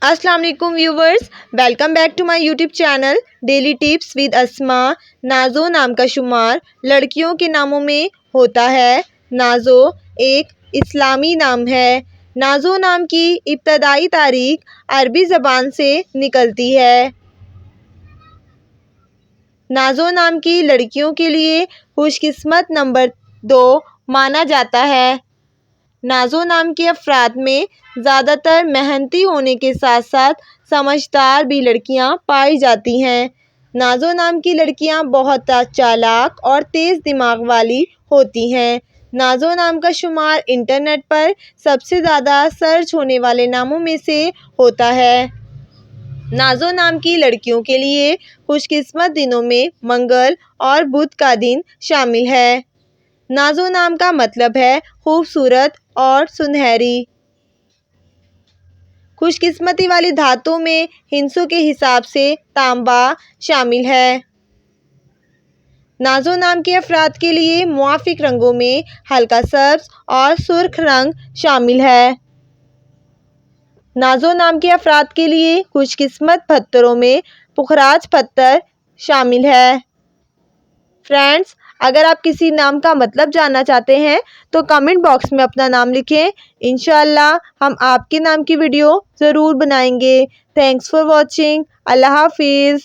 अस्सलाम वालेकुम viewers, welcome back to my YouTube channel daily tips with Asma. नाज़ो नाम का शुमार लड़कियों के नामों में होता है। नाज़ो एक इस्लामी नाम है। नाज़ो नाम की इब्तदाई तारीख अरबी ज़बान से निकलती है। नाज़ो नाम की लड़कियों के लिए खुशकिस्मत नंबर 2 माना जाता है। नाज़ो नाम के अफराद में ज़्यादातर मेहनती होने के साथ साथ समझदार भी लड़कियां पाई जाती हैं। नाज़ो नाम की लड़कियां बहुत चालाक और तेज़ दिमाग वाली होती हैं। नाज़ो नाम का शुमार इंटरनेट पर सबसे ज़्यादा सर्च होने वाले नामों में से होता है। नाज़ो नाम की लड़कियों के लिए खुशकिस्मत दिनों में मंगल और बुध का दिन शामिल है। नाज़ो नाम का मतलब है खूबसूरत और सुनहरी। खुशकिस्मती वाली धातुओं में हिंसों के हिसाब से तांबा शामिल है। नाज़ो नाम के अफराद के लिए मुआफिक रंगों में हल्का सब्ज और सुर्ख रंग शामिल है। नाज़ो नाम के अफराद के लिए खुशकिस्मत पत्थरों में पुखराज पत्थर शामिल है। फ्रेंड्स, अगर आप किसी नाम का मतलब जानना चाहते हैं तो कमेंट बॉक्स में अपना नाम लिखें। इंशाअल्लाह हम आपके नाम की वीडियो ज़रूर बनाएंगे। Thanks for watching. अल्लाह हाफिज़।